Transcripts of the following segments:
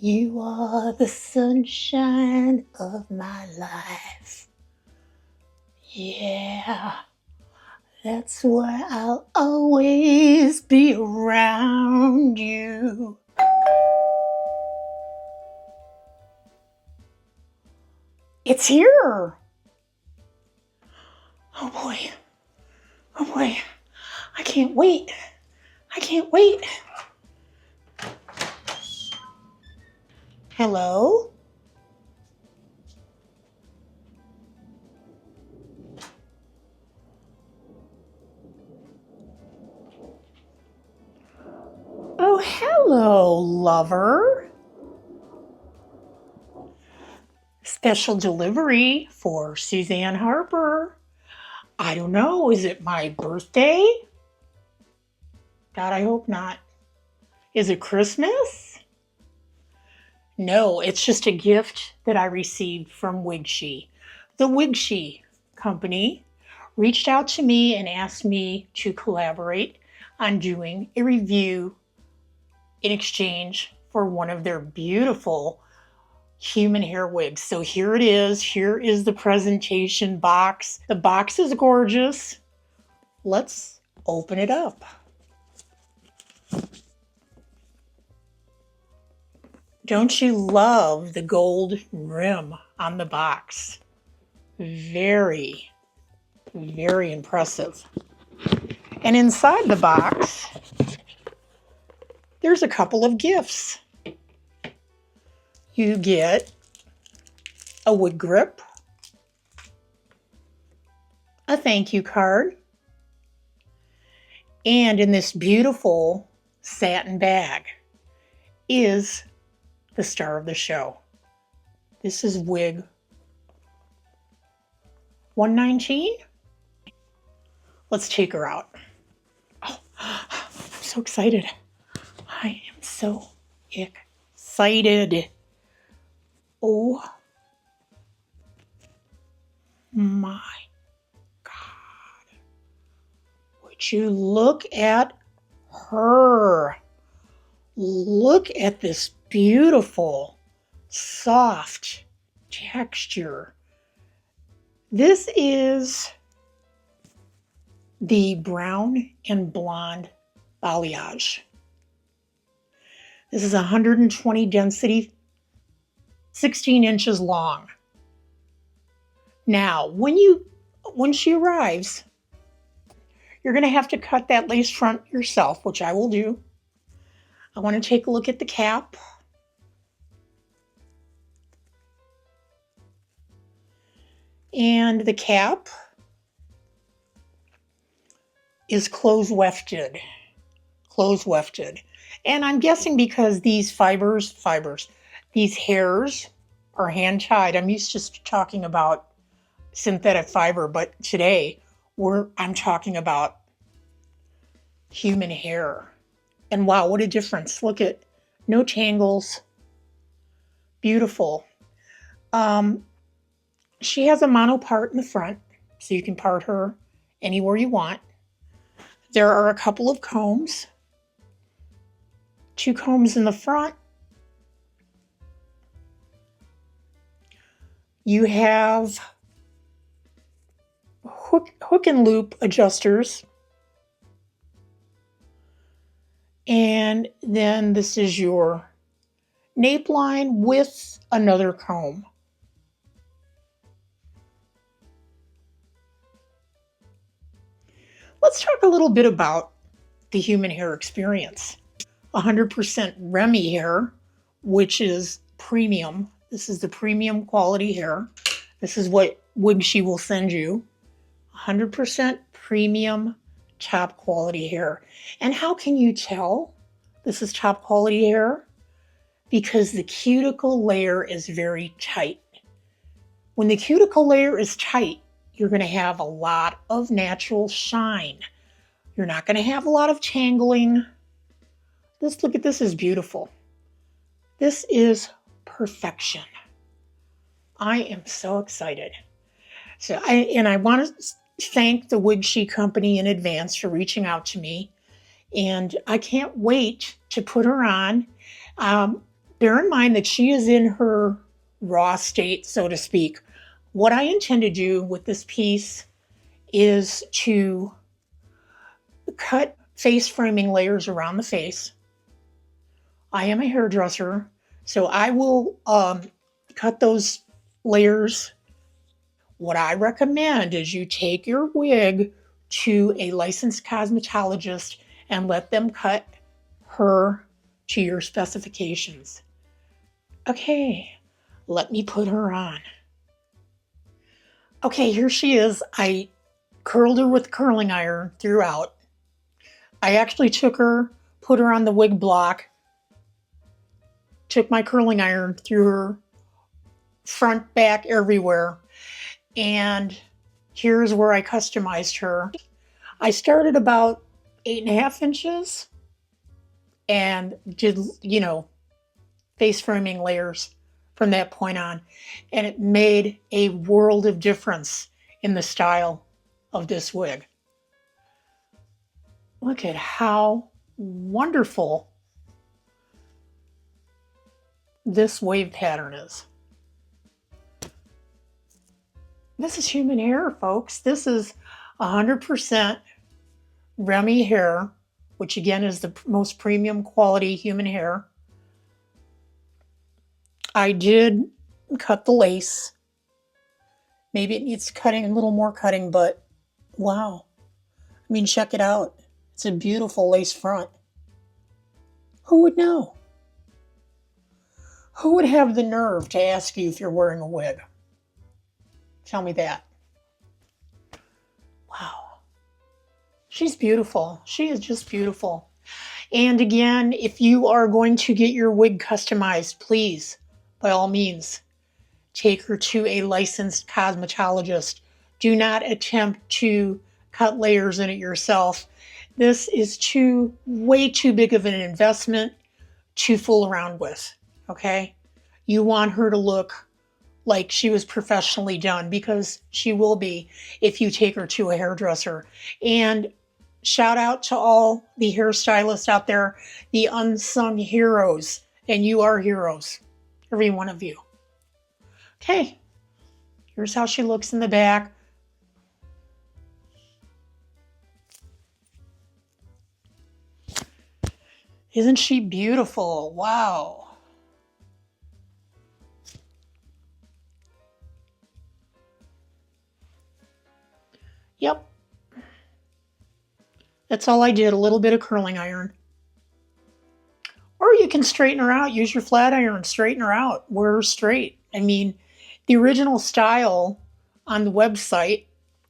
You are the sunshine of my life. Yeah, that's why I'll always be around you. It's here. Oh boy. Oh boy. I can't wait. I can't wait. Hello? Oh, hello, lover. Special delivery for Suzanne Harper. I don't know. Is it my birthday? God, I hope not. Is it Christmas? No, it's just a gift that I received from Wigshe. The Wigshe Company reached out to me and asked me to collaborate on doing a review in exchange for one of their beautiful human hair wigs. So here it is. Here is the presentation box. The box is gorgeous. Let's open it up. Don't you love the gold rim on the box? Very, very impressive. And inside the box, there's a couple of gifts. You get a wig grip, a thank you card, and in this beautiful satin bag is the star of the show. This is wig 119. Let's take her out. Oh, I'm so excited. I am so excited. Oh my God. Would you look at her? Look at this beautiful, soft texture. This is the Brown and Blonde Balayage. This is 120 density, 16 inches long. Now, when she arrives, you're going to have to cut that lace front yourself, which I will do. I want to take a look at the cap. And the cap is close wefted. Close wefted. And I'm guessing because these these hairs are hand tied. I'm used to talking about synthetic fiber, but today I'm talking about human hair. And wow, what a difference. Look at no tangles. Beautiful. She has a mono part in the front, so you can part her anywhere you want. There are a couple of combs. 2 combs in the front. You have hook and loop adjusters. And then this is your nape line with another comb. Let's talk a little bit about the human hair experience. 100% Remy hair, which is premium. This is the premium quality hair. This is what Wigshe will send you. 100% premium top quality hair. And how can you tell this is top quality hair? Because the cuticle layer is very tight. When the cuticle layer is tight, you're going to have a lot of natural shine. You're not going to have a lot of tangling. Look at this, is beautiful. This is perfection. I am so excited. I want to thank the Wigshe Company in advance for reaching out to me. And I can't wait to put her on. Bear in mind that she is in her raw state, so to speak. What I intend to do with this piece is to cut face framing layers around the face. I am a hairdresser, so I will cut those layers. What I recommend is you take your wig to a licensed cosmetologist and let them cut her to your specifications. Okay, let me put her on. Okay, here she is. I curled her with curling iron throughout. I actually took her, put her on the wig block, took my curling iron through her front, back, everywhere. And here's where I customized her. I started about 8.5 inches and did, face framing layers from that point on. And it made a world of difference in the style of this wig. Look at how wonderful this wave pattern is. This is human hair, folks. This is 100% Remy hair, which again is the most premium quality human hair. I did cut the lace. Maybe it needs cutting, a little more cutting, but wow. I mean, check it out. It's a beautiful lace front. Who would know? Who would have the nerve to ask you if you're wearing a wig? Tell me that. Wow. She's beautiful. She is just beautiful. And again, if you are going to get your wig customized, please, by all means, take her to a licensed cosmetologist. Do not attempt to cut layers in it yourself. This is way too big of an investment to fool around with, okay? You want her to look like she was professionally done, because she will be if you take her to a hairdresser. And shout out to all the hairstylists out there, the unsung heroes, and you are heroes, every one of you. Okay, here's how she looks in the back. Isn't she beautiful? Wow. Yep. That's all I did, a little bit of curling iron. Or you can straighten her out, use your flat iron, straighten her out, wear her straight. I mean, the original style on the website,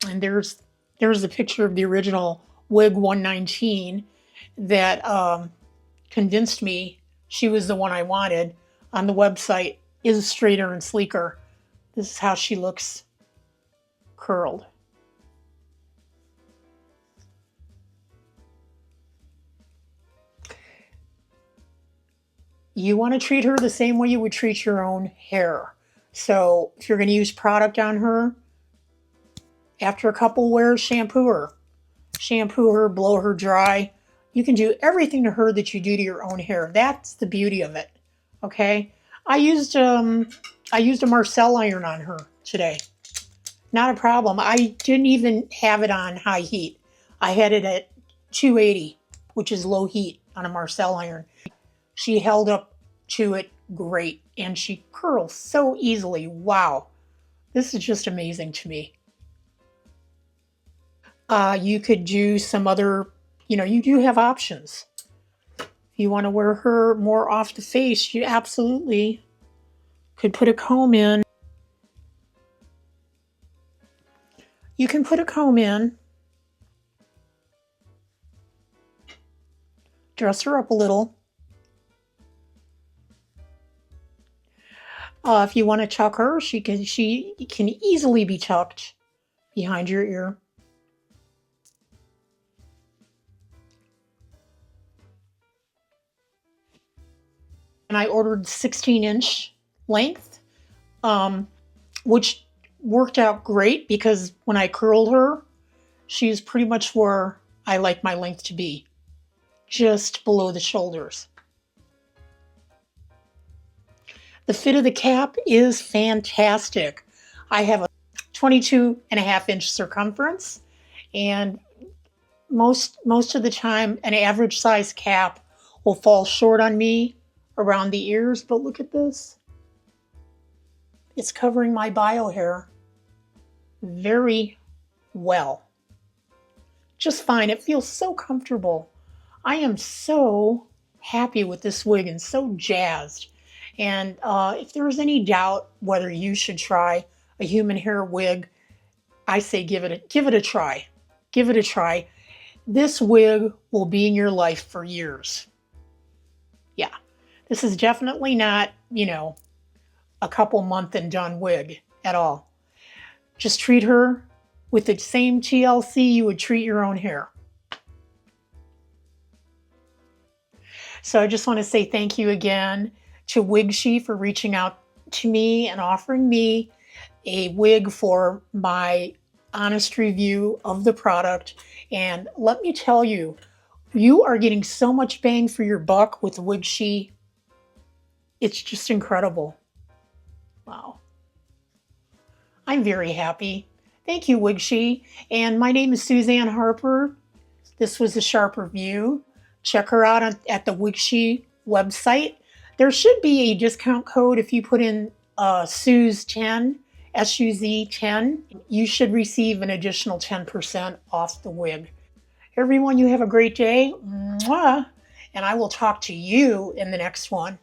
and there's the picture of the original Wig 119 that convinced me she was the one I wanted on the website, is straighter and sleeker. This is how she looks curled. You want to treat her the same way you would treat your own hair. So if you're going to use product on her, after a couple wears, shampoo her. Shampoo her, blow her dry. You can do everything to her that you do to your own hair. That's the beauty of it. Okay? I used a Marcel iron on her today. Not a problem. I didn't even have it on high heat. I had it at 280, which is low heat on a Marcel iron. She held up to it great, and she curls so easily. Wow. This is just amazing to me. You could do some other, you do have options. If you want to wear her more off the face, you absolutely could put a comb in. You can put a comb in, dress her up a little. If you want to tuck her, she can easily be tucked behind your ear. And I ordered 16-inch length, which worked out great because when I curled her, she's pretty much where I like my length to be, just below the shoulders. The fit of the cap is fantastic. I have a 22.5-inch circumference, and most of the time an average size cap will fall short on me around the ears, but look at this. It's covering my bio hair very well. Just fine. It feels so comfortable. I am so happy with this wig and so jazzed. And if there is any doubt whether you should try a human hair wig, I say give it a try. Give it a try. This wig will be in your life for years. Yeah, this is definitely not, a couple month and done wig at all. Just treat her with the same TLC you would treat your own hair. So I just want to say thank you again to Wigshe for reaching out to me and offering me a wig for my honest review of the product. And let me tell you, you are getting so much bang for your buck with Wigshe. It's just incredible. Wow. I'm very happy. Thank you, Wigshe. And my name is Suzanne Harper. This was a Sharp Review. Check her out at the Wigshe website. There should be a discount code if you put in SUZ10, SUZ10. You should receive an additional 10% off the wig. Everyone, you have a great day. Mwah. And I will talk to you in the next one.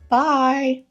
Bye.